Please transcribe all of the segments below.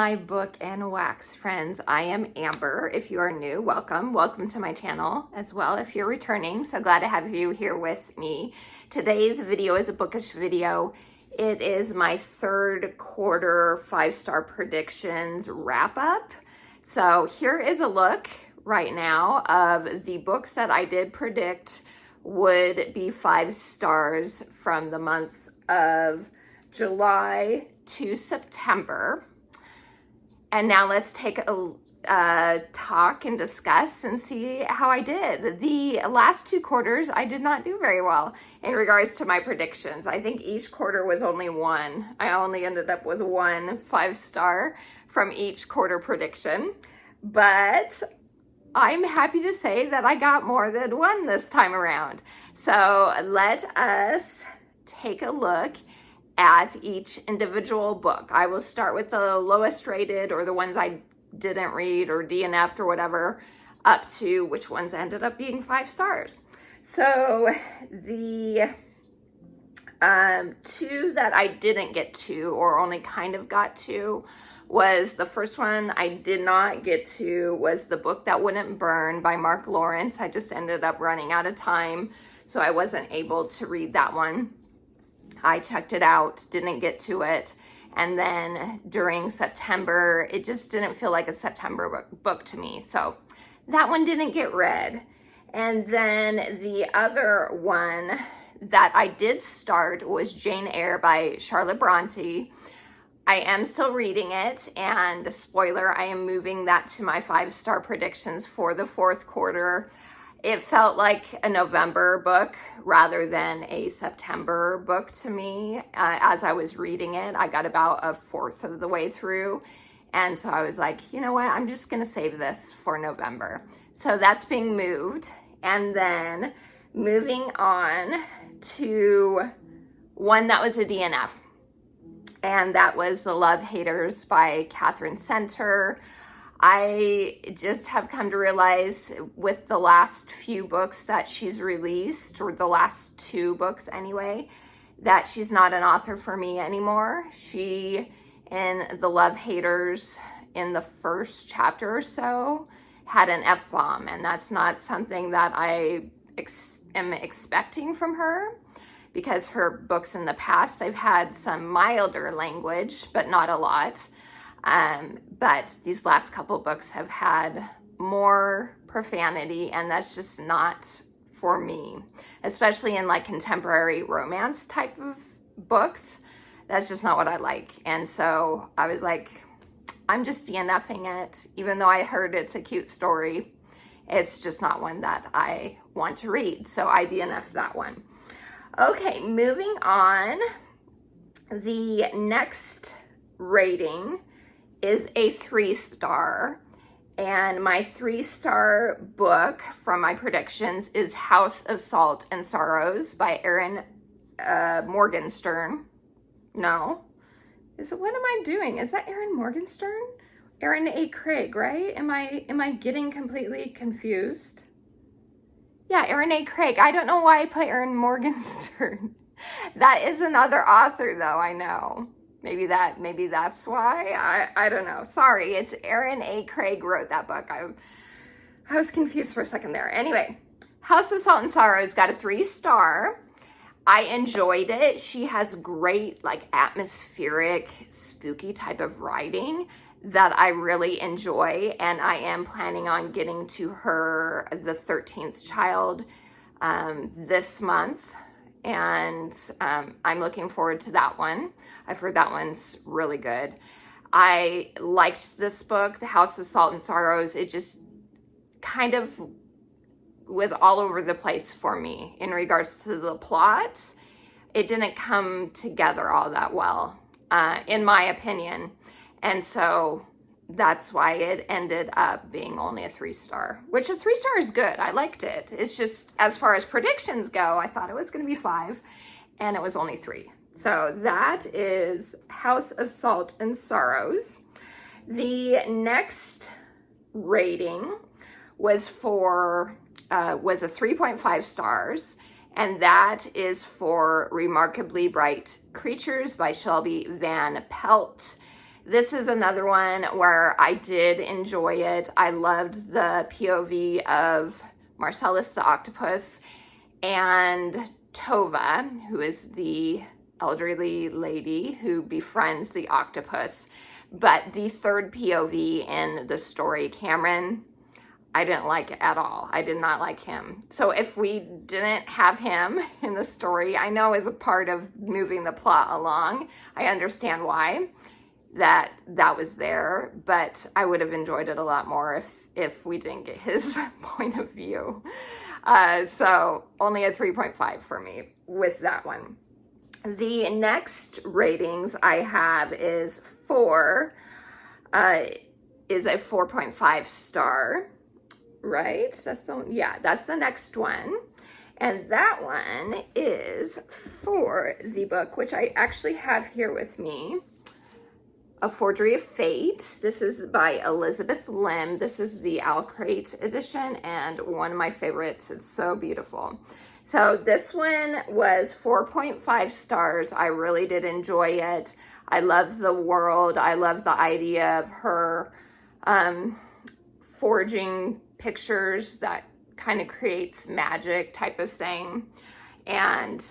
my book and wax friends. I am Amber. If you are new, welcome to my channel as well. If you're returning, so glad to have you here with me. Today's video is a bookish video. It is my third quarter 5-star predictions wrap up. So here is a look right now of the books that I did predict would be 5 stars from the month of July to September. And now let's take a talk and discuss and see how I did. The last 2 quarters, I did not do very well in regards to my predictions. I think each quarter was only one. I only ended up with 1 5-star from each quarter prediction. But I'm happy to say that I got more than 1 this time around. So let us take a look at each individual book. I will start with the lowest rated, or the ones I didn't read or DNF'd or whatever, up to which ones ended up being 5 stars. So the 2 that I didn't get to, or only kind of got to, was the first one I did not get to was The Book That Wouldn't Burn by Mark Lawrence. I just ended up running out of time, so I wasn't able to read that one. I checked it out, didn't get to it. And then during September, it just didn't feel like a September book to me. So that one didn't get read. And then the other one that I did start was Jane Eyre by Charlotte Bronte. I am still reading it, and spoiler, I am moving that to my 5-star predictions for the 4th quarter. It felt like a November book rather than a September book to me. As I was reading it, I got about 1/4 of the way through. And so I was like, you know what, I'm just going to save this for November. So that's being moved. And then moving on to one that was a DNF. And that was The Love Haters by Catherine Center. I just have come to realize with the last few books that she's released, or the last 2 books anyway, that she's not an author for me anymore. She, in The Love Haters, in the first chapter or so, had an F-bomb, and that's not something that I am expecting from her, because her books in the past, they've had some milder language, but not a lot. But these last couple books have had more profanity, and that's just not for me, especially in like contemporary romance type of books. That's just not what I like. And so I was like, I'm just DNFing it, even though I heard it's a cute story. It's just not one that I want to read. So I DNF'd that one. Okay, moving on. The next rating is a 3-star, and my 3-star book from my predictions is House of Salt and Sorrows by Erin Morgenstern. No, what am I doing? Is that Erin Morgenstern? Erin A. Craig, right? Am I getting completely confused? Yeah, Erin A. Craig. I don't know why I put Erin Morgenstern. That is another author, though, I know. Maybe that's why. I don't know. Sorry, it's Erin A. Craig wrote that book. I was confused for a second there. Anyway, House of Salt and Sorrows got a 3-star. I enjoyed it. She has great, like, atmospheric, spooky type of writing that I really enjoy, and I am planning on getting to her The 13th Child this month, and I'm looking forward to that one. I've heard that one's really good. I liked this book, The House of Salt and Sorrows. It just kind of was all over the place for me in regards to the plot. It didn't come together all that well, in my opinion. And so that's why it ended up being only a 3-star, which a 3-star is good. I liked it. It's just, as far as predictions go, I thought it was going to be 5, and it was only 3. So that is House of Salt and Sorrows. The next rating was a 3.5 stars, and that is for Remarkably Bright Creatures by Shelby Van Pelt. This is another one where I did enjoy it. I loved the POV of Marcellus the octopus and Tova, who is the elderly lady who befriends the octopus. But the third POV in the story, Cameron, I didn't like at all. I did not like him. So if we didn't have him in the story, I know as a part of moving the plot along, I understand why that was there, but I would have enjoyed it a lot more if we didn't get his point of view. So only a 3.5 for me with that one. The next ratings I have is a 4.5 star, right? That's the next one. And that one is for the book, which I actually have here with me, A Forgery of Fate. This is by Elizabeth Lim. This is the Owl Crate edition and one of my favorites. It's so beautiful. So this one was 4.5 stars. I really did enjoy it. I love the world. I love the idea of her forging pictures that kind of creates magic type of thing. And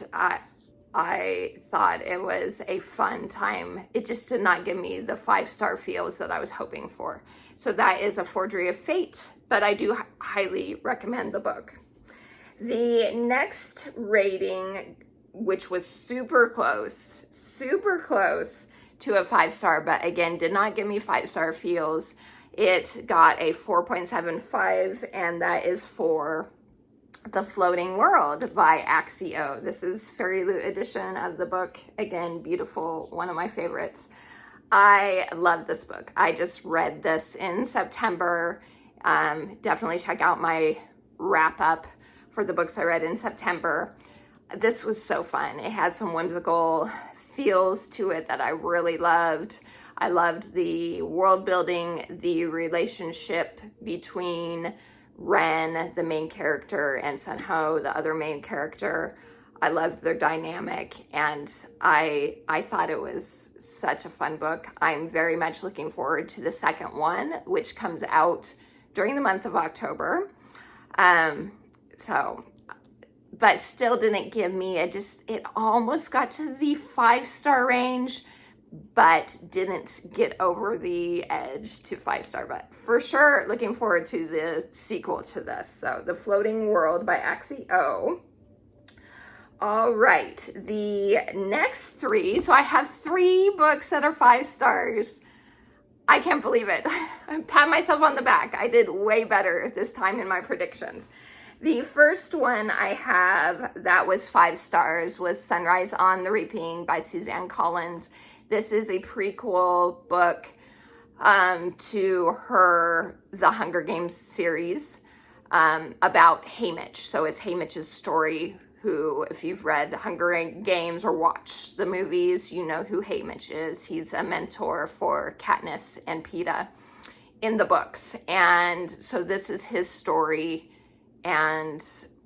I thought it was a fun time. It just did not give me the 5-star feels that I was hoping for. So that is A Forgery of Fate, but I do highly recommend the book. The next rating, which was super close to a 5-star, but again, did not give me 5-star feels. It got a 4.75, and that is for The Floating World by Axio. This is Fairy Loot edition of the book. Again, beautiful, one of my favorites. I love this book. I just read this in September. Definitely check out my wrap up for the books I read in September. This was so fun. It had some whimsical feels to it that I really loved. I loved the world building, the relationship between Ren, the main character, and Sunho, the other main character. I loved their dynamic, and I thought it was such a fun book. I'm very much looking forward to the second one, which comes out during the month of October. But still didn't give me it almost got to the 5-star range, but didn't get over the edge to 5-star. But for sure, looking forward to the sequel to this. So The Floating World by Axio. All right, the next 3. So I have 3 books that are 5 stars. I can't believe it. I pat myself on the back. I did way better this time in my predictions. The first one I have that was 5 stars was Sunrise on the Reaping by Suzanne Collins. This is a prequel book to her The Hunger Games series about Haymitch. So it's Haymitch's story, who, if you've read Hunger Games or watched the movies, you know who Haymitch is. He's a mentor for Katniss and Peeta in the books. And so this is his story and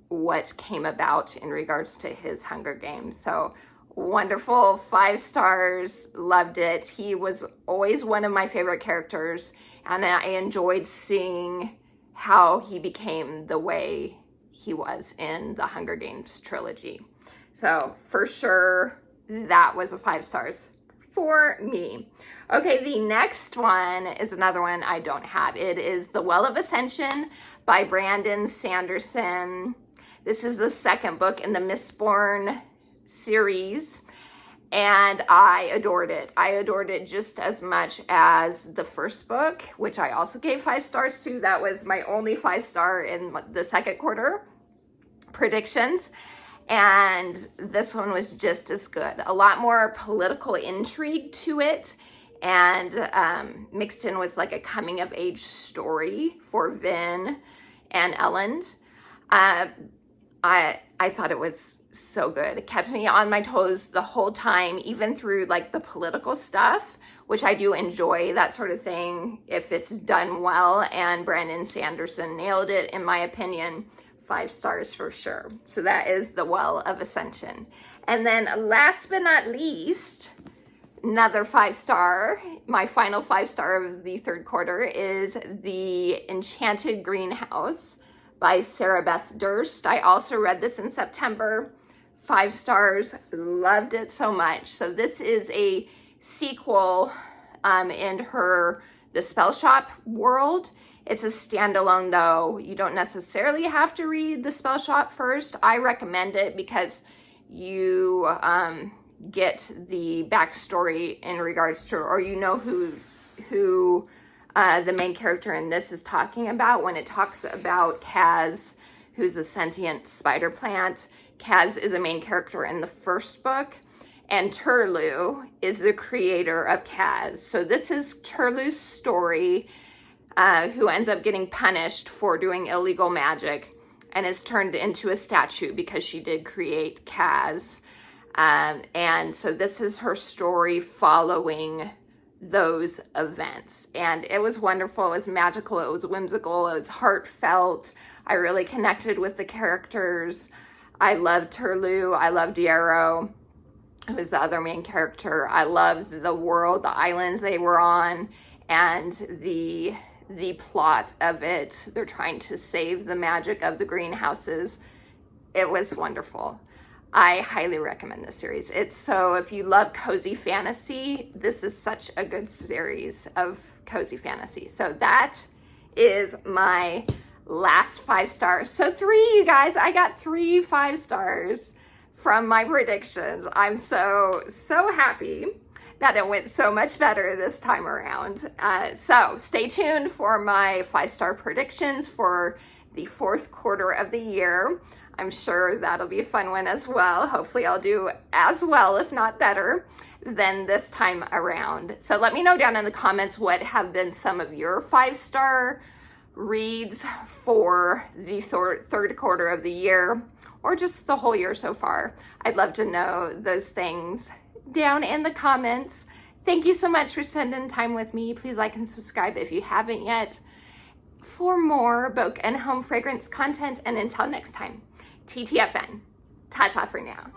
what came about in regards to his Hunger Games. So wonderful, 5 stars, loved it. He was always one of my favorite characters, and I enjoyed seeing how he became the way he was in the Hunger Games trilogy. So for sure, that was a 5 stars for me. Okay, the next one is another one I don't have. It is The Well of Ascension by Brandon Sanderson. This is the second book in the Mistborn series, and I adored it. I adored it just as much as the first book, which I also gave 5 stars to. That was my only 5-star in the second quarter predictions. And this one was just as good. A lot more political intrigue to it, and mixed in with like a coming of age story for Vin and Elend. I thought it was so good. It kept me on my toes the whole time, even through like the political stuff, which I do enjoy that sort of thing if it's done well. And Brandon Sanderson nailed it, in my opinion. 5 stars for sure. So that is The Well of Ascension. And then last but not least, Another 5-star, my final 5-star of the third quarter is The Enchanted Greenhouse by Sarah Beth Durst. I also read this in September. 5 stars, loved it so much. So this is a sequel in the Spell Shop world. It's a standalone though. You don't necessarily have to read the Spell Shop first. I recommend it because you get the backstory in regards to, or you know who the main character in this is talking about when it talks about Kaz, who's a sentient spider plant. Kaz is a main character in the first book, and Turlu is the creator of Kaz. So this is Turlu's story, who ends up getting punished for doing illegal magic and is turned into a statue because she did create Kaz. And so this is her story following those events. And it was wonderful. It was magical. It was whimsical. It was heartfelt. I really connected with the characters. I loved Turlu. I loved Yarrow, who was the other main character. I loved the world, the islands they were on, and the plot of it. They're trying to save the magic of the greenhouses. It was wonderful. I highly recommend this series. If you love cozy fantasy, this is such a good series of cozy fantasy. So that is my last 5 stars. So 3, you guys, I got 3 5 stars from my predictions. I'm so happy that it went so much better this time around. So stay tuned for my 5-star predictions for the 4th quarter of the year. I'm sure that'll be a fun one as well. Hopefully I'll do as well, if not better, than this time around. So let me know down in the comments what have been some of your 5-star reads for the third quarter of the year, or just the whole year so far. I'd love to know those things down in the comments. Thank you so much for spending time with me. Please like and subscribe if you haven't yet for more book and home fragrance content. And until next time, TTFN. Ta-ta for now.